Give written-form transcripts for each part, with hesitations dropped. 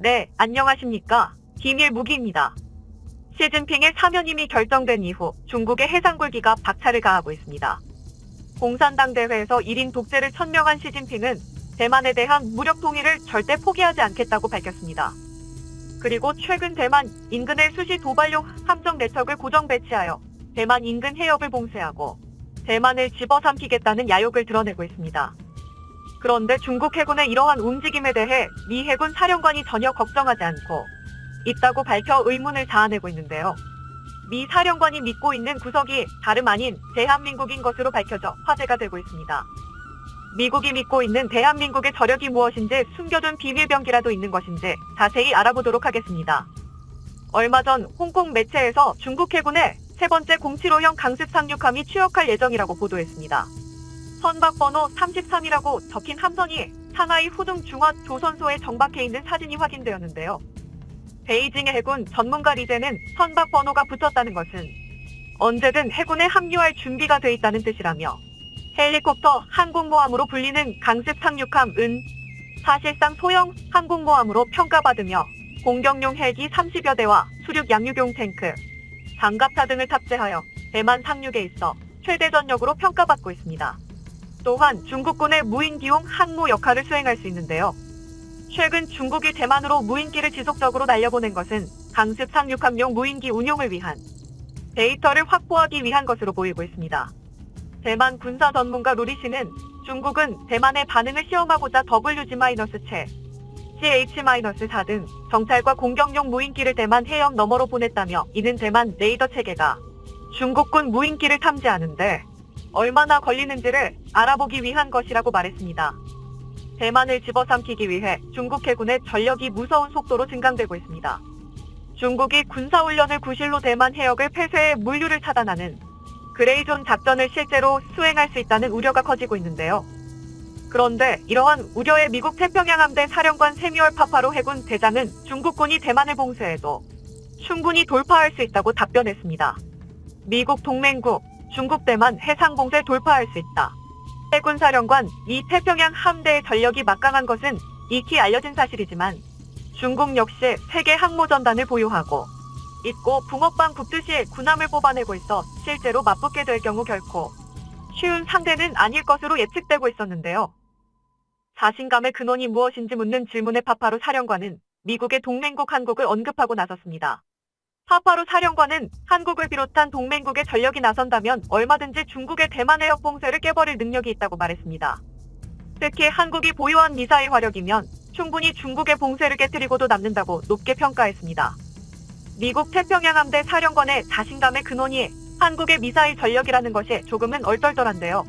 네, 안녕하십니까. 기밀 무기입니다. 시진핑의 사면임이 결정된 이후 중국의 해상굴기가 박차를 가하고 있습니다. 공산당 대회에서 1인 독재를 천명한 시진핑은 대만에 대한 무력 통일을 절대 포기하지 않겠다고 밝혔습니다. 그리고 최근 대만 인근에 수시 도발용 함정 4척을 고정 배치하여 대만 인근 해역을 봉쇄하고 대만을 집어삼키겠다는 야욕을 드러내고 있습니다. 그런데 중국 해군의 이러한 움직임에 대해 미 해군 사령관이 전혀 걱정하지 않고 있다고 밝혀 의문을 자아내고 있는데요. 미 사령관이 믿고 있는 구석이 다름 아닌 대한민국인 것으로 밝혀져 화제가 되고 있습니다. 미국이 믿고 있는 대한민국의 저력이 무엇인지 숨겨둔 비밀병기라도 있는 것인지 자세히 알아보도록 하겠습니다. 얼마 전 홍콩 매체에서 중국 해군의 세 번째 075형 강습 상륙함이 취역할 예정이라고 보도했습니다. 선박번호 33이라고 적힌 함선이 상하이 후둥 중화 조선소에 정박해 있는 사진이 확인되었는데요. 베이징의 해군 전문가 리제는 선박 번호가 붙었다는 것은 언제든 해군에 합류할 준비가 돼 있다는 뜻이라며 헬리콥터 항공모함으로 불리는 강습 상륙함은 사실상 소형 항공모함으로 평가받으며 공격용 헬기 30여 대와 수륙 양육용 탱크, 장갑차 등을 탑재하여 대만 상륙에 있어 최대 전력으로 평가받고 있습니다. 또한 중국군의 무인기용 항모 역할을 수행할 수 있는데요. 최근 중국이 대만으로 무인기를 지속적으로 날려보낸 것은 강습 상륙함용 무인기 운용을 위한 데이터를 확보하기 위한 것으로 보이고 있습니다. 대만 군사 전문가 루리 씨는 중국은 대만의 반응을 시험하고자 WG-채, CH-4 등 정찰과 공격용 무인기를 대만 해역 너머로 보냈다며 이는 대만 레이더 체계가 중국군 무인기를 탐지하는데 얼마나 걸리는지를 알아보기 위한 것이라고 말했습니다. 대만을 집어삼키기 위해 중국 해군의 전력이 무서운 속도로 증강되고 있습니다. 중국이 군사훈련을 구실로 대만 해역을 폐쇄해 물류를 차단하는 그레이존 작전을 실제로 수행할 수 있다는 우려가 커지고 있는데요. 그런데 이러한 우려에 미국 태평양 함대 사령관 세뮤얼 파파로 해군 대장은 중국군이 대만을 봉쇄해도 충분히 돌파할 수 있다고 답변했습니다. 미국 동맹국 중국 대만 해상봉쇄 돌파할 수 있다. 해군 사령관 이 태평양 함대의 전력이 막강한 것은 익히 알려진 사실이지만 중국 역시 세계 항모전단을 보유하고 있고 붕어빵 굽듯이 군함을 뽑아내고 있어 실제로 맞붙게 될 경우 결코 쉬운 상대는 아닐 것으로 예측되고 있었는데요. 자신감의 근원이 무엇인지 묻는 질문에 파파로 사령관은 미국의 동맹국 한국을 언급하고 나섰습니다. 파파로 사령관은 한국을 비롯한 동맹국의 전력이 나선다면 얼마든지 중국의 대만 해역 봉쇄를 깨버릴 능력이 있다고 말했습니다. 특히 한국이 보유한 미사일 화력이면 충분히 중국의 봉쇄를 깨뜨리고도 남는다고 높게 평가했습니다. 미국 태평양 함대 사령관의 자신감의 근원이 한국의 미사일 전력이라는 것이 조금은 얼떨떨한데요.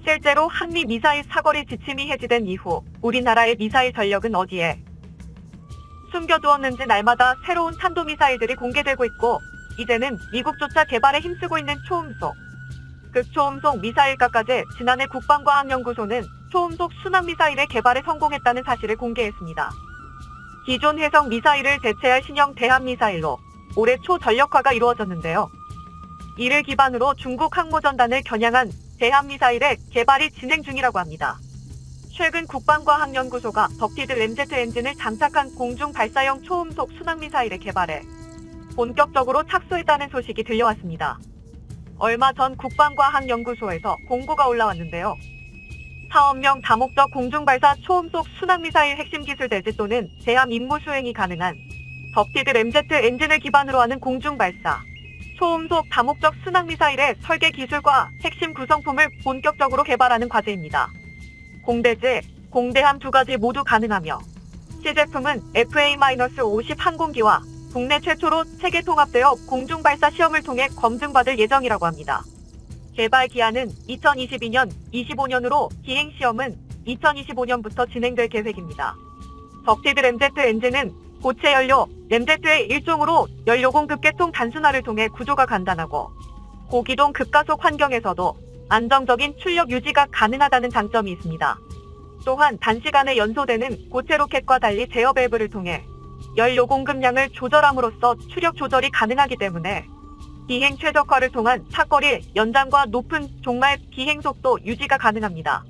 실제로 한미 미사일 사거리 지침이 해지된 이후 우리나라의 미사일 전력은 어디에 숨겨두었는지 날마다 새로운 탄도미사일들이 공개되고 있고 이제는 미국조차 개발에 힘쓰고 있는 초음속, 극초음속 미사일까지 지난해 국방과학연구소는 초음속 순항미사일의 개발에 성공했다는 사실을 공개했습니다. 기존 해성 미사일을 대체할 신형 대한미사일로 올해 초 전력화가 이루어졌는데요. 이를 기반으로 중국 항모전단을 겨냥한 대한미사일의 개발이 진행 중이라고 합니다. 최근 국방과학연구소가 덕티드 램제트 엔진을 장착한 공중 발사형 초음속 순항미사일의 개발에 본격적으로 착수했다는 소식이 들려왔습니다. 얼마 전 국방과학연구소에서 공고가 올라왔는데요. 사업용 다목적 공중발사 초음속 순항미사일 핵심 기술 대지 또는 대함 임무 수행이 가능한 덕티드 램제트 엔진을 기반으로 하는 공중발사 초음속 다목적 순항미사일의 설계 기술과 핵심 구성품을 본격적으로 개발하는 과제입니다. 공대지, 공대함 두 가지 모두 가능하며 시제품은 FA-50 항공기와 국내 최초로 체계 통합되어 공중발사 시험을 통해 검증받을 예정이라고 합니다. 개발 기한은 2022년, 25년으로 기행 시험은 2025년부터 진행될 계획입니다. 덕티드 램제트 엔진은 고체 연료, 램제트의 일종으로 연료 공급 계통 단순화를 통해 구조가 간단하고 고기동 급가속 환경에서도 안정적인 출력 유지가 가능하다는 장점이 있습니다. 또한 단시간에 연소되는 고체 로켓과 달리 제어 밸브를 통해 연료 공급량을 조절함으로써 추력 조절이 가능하기 때문에 기행 최적화를 통한 차거리 연장과 높은 종말 기행 속도 유지가 가능합니다.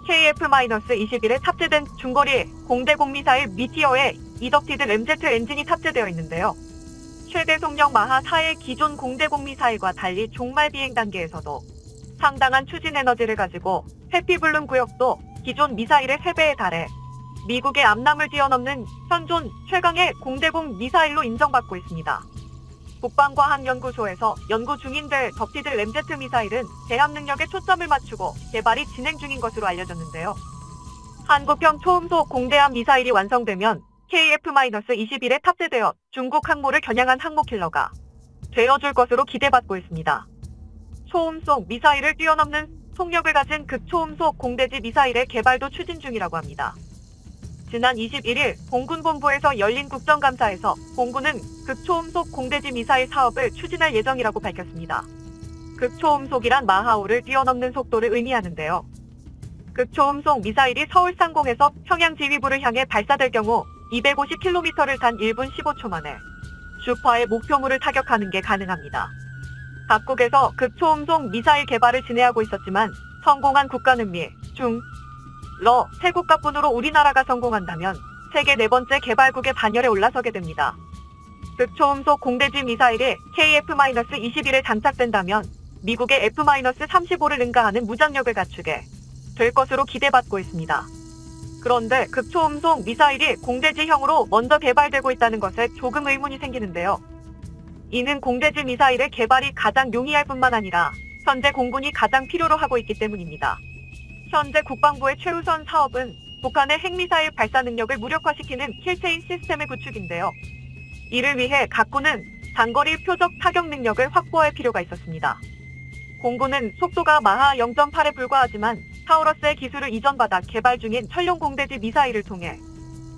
KF-21에 탑재된 중거리 공대공 미사일 미티어에 이덕티드 램제트 엔진이 탑재되어 있는데요. 최대 속력 마하 4의 기존 공대공 미사일과 달리 종말 비행 단계에서도 상당한 추진 에너지를 가지고 해피블룸 구역도 기존 미사일의 3배에 달해 미국의 앞남을 뛰어넘는 현존 최강의 공대공 미사일로 인정받고 있습니다. 국방과학연구소에서 연구 중인데 덕티드 램제트 미사일은 대함 능력에 초점을 맞추고 개발이 진행 중인 것으로 알려졌는데요. 한국형 초음속 공대함 미사일이 완성되면 KF-21에 탑재되어 중국 항모를 겨냥한 항모킬러가 되어줄 것으로 기대받고 있습니다. 초음속 미사일을 뛰어넘는 속력을 가진 극초음속 공대지 미사일의 개발도 추진 중이라고 합니다. 지난 21일 공군본부에서 열린 국정감사에서 공군은 극초음속 공대지 미사일 사업을 추진할 예정이라고 밝혔습니다. 극초음속이란 마하5를 뛰어넘는 속도를 의미하는데요. 극초음속 미사일이 서울 상공에서 평양 지휘부를 향해 발사될 경우 250km를 단 1분 15초 만에 주파의 목표물을 타격하는 게 가능합니다. 각국에서 극초음속 미사일 개발을 진행하고 있었지만 성공한 국가는 미, 중, 러, 세 국가뿐으로 우리나라가 성공한다면 세계 4번째 개발국의 반열에 올라서게 됩니다. 극초음속 공대지 미사일이 KF-21에 장착된다면 미국의 F-35를 능가하는 무장력을 갖추게 될 것으로 기대받고 있습니다. 그런데 극초음속 미사일이 공대지형으로 먼저 개발되고 있다는 것에 조금 의문이 생기는데요. 이는 공대지 미사일의 개발이 가장 용이할 뿐만 아니라 현재 공군이 가장 필요로 하고 있기 때문입니다. 현재 국방부의 최우선 사업은 북한의 핵미사일 발사 능력을 무력화시키는 킬체인 시스템의 구축인데요. 이를 위해 각군은 장거리 표적 타격 능력을 확보할 필요가 있었습니다. 공군은 속도가 마하 0.8에 불과하지만 타우러스의 기술을 이전받아 개발 중인 천룡 공대지 미사일을 통해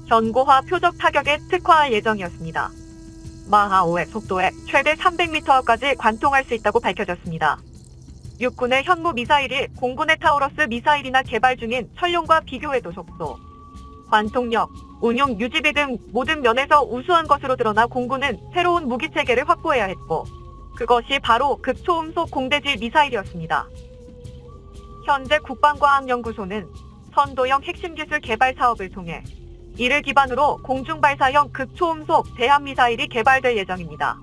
견고화 표적 타격에 특화할 예정이었습니다. 마하 5의 속도에 최대 300m까지 관통할 수 있다고 밝혀졌습니다. 육군의 현무 미사일이 공군의 타우러스 미사일이나 개발 중인 천룡과 비교해도 속도, 관통력, 운용 유지비 등 모든 면에서 우수한 것으로 드러나 공군은 새로운 무기체계를 확보해야 했고 그것이 바로 극초음속 공대지 미사일이었습니다. 현재 국방과학연구소는 선도형 핵심기술 개발 사업을 통해 이를 기반으로 공중발사형 극초음속 대함미사일이 개발될 예정입니다.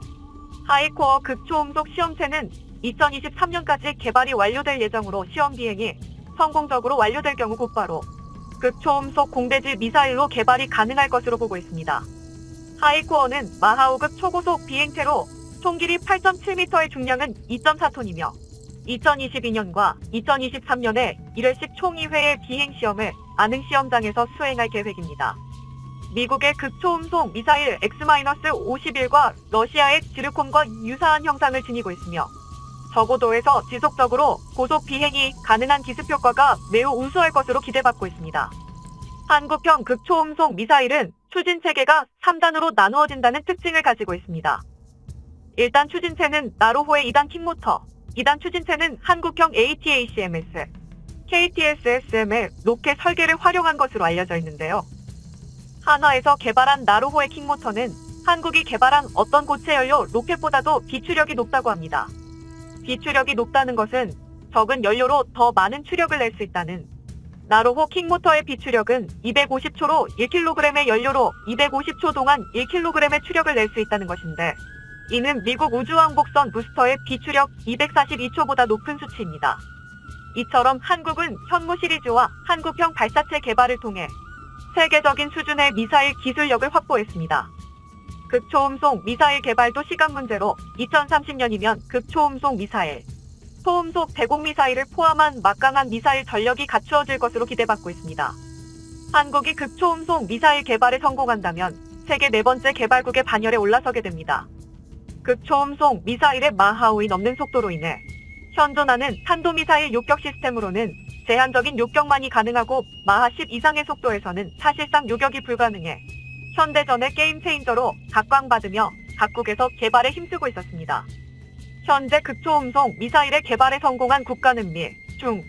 하이코어 극초음속 시험체는 2023년까지 개발이 완료될 예정으로 시험 비행이 성공적으로 완료될 경우 곧바로 극초음속 공대지 미사일로 개발이 가능할 것으로 보고 있습니다. 하이코어는 마하 5급 초고속 비행체로 총 길이 8.7m의 중량은 2.4톤이며 2022년과 2023년에 1회씩 총 2회의 비행시험을 아능시험장에서 수행할 계획입니다. 미국의 극초음속 미사일 X-51과 러시아의 지르콤과 유사한 형상을 지니고 있으며 저고도에서 지속적으로 고속 비행이 가능한 기습 효과가 매우 우수할 것으로 기대받고 있습니다. 한국형 극초음속 미사일은 추진체계가 3단으로 나누어진다는 특징을 가지고 있습니다. 1단 추진체는 나로호의 2단 킥모터, 2단 추진체는 한국형 ATACMS, KTSSM의 로켓 설계를 활용한 것으로 알려져 있는데요. 한화에서 개발한 나로호의 킥모터는 한국이 개발한 어떤 고체 연료 로켓보다도 비추력이 높다고 합니다. 비추력이 높다는 것은 적은 연료로 더 많은 추력을 낼 수 있다는 나로호 킥모터의 비추력은 250초로 1kg의 연료로 250초 동안 1kg의 추력을 낼 수 있다는 것인데 이는 미국 우주왕복선 부스터의 비추력 242초보다 높은 수치입니다. 이처럼 한국은 현무 시리즈와 한국형 발사체 개발을 통해 세계적인 수준의 미사일 기술력을 확보했습니다. 극초음속 미사일 개발도 시간 문제로 2030년이면 극초음속 미사일, 초음속 대공미사일을 포함한 막강한 미사일 전력이 갖추어질 것으로 기대받고 있습니다. 한국이 극초음속 미사일 개발에 성공한다면 세계 4번째 개발국의 반열에 올라서게 됩니다. 극초음속 미사일의 마하 5이 넘는 속도로 인해 현존하는 탄도미사일 요격 시스템으로는 제한적인 요격만이 가능하고 마하 10 이상의 속도에서는 사실상 요격이 불가능해 현대전의 게임 체인저로 각광받으며 각국에서 개발에 힘쓰고 있었습니다. 현재 극초음속 미사일의 개발에 성공한 국가는 미, 중,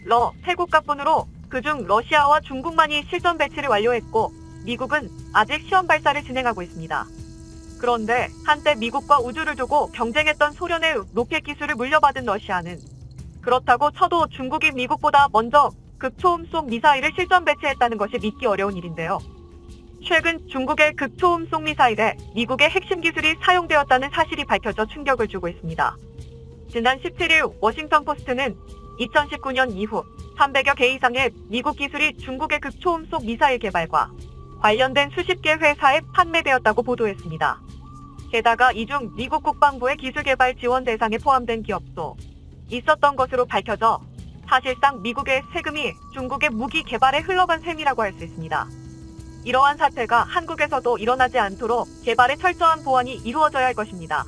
러, 세 국가뿐으로 그중 러시아와 중국만이 실전 배치를 완료했고 미국은 아직 시험 발사를 진행하고 있습니다. 그런데 한때 미국과 우주를 두고 경쟁했던 소련의 로켓 기술을 물려받은 러시아는 그렇다고 쳐도 중국이 미국보다 먼저 극초음속 미사일을 실전 배치했다는 것이 믿기 어려운 일인데요. 최근 중국의 극초음속 미사일에 미국의 핵심 기술이 사용되었다는 사실이 밝혀져 충격을 주고 있습니다. 지난 17일 워싱턴 포스트는 2019년 이후 300여 개 이상의 미국 기술이 중국의 극초음속 미사일 개발과 관련된 수십 개 회사에 판매되었다고 보도했습니다. 게다가 이 중 미국 국방부의 기술개발 지원 대상에 포함된 기업도 있었던 것으로 밝혀져 사실상 미국의 세금이 중국의 무기 개발에 흘러간 셈이라고 할 수 있습니다. 이러한 사태가 한국에서도 일어나지 않도록 개발에 철저한 보완이 이루어져야 할 것입니다.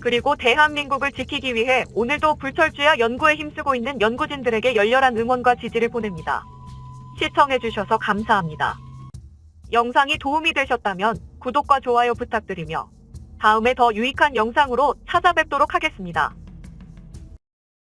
그리고 대한민국을 지키기 위해 오늘도 불철주야 연구에 힘쓰고 있는 연구진들에게 열렬한 응원과 지지를 보냅니다. 시청해주셔서 감사합니다. 영상이 도움이 되셨다면 구독과 좋아요 부탁드리며 다음에 더 유익한 영상으로 찾아뵙도록 하겠습니다.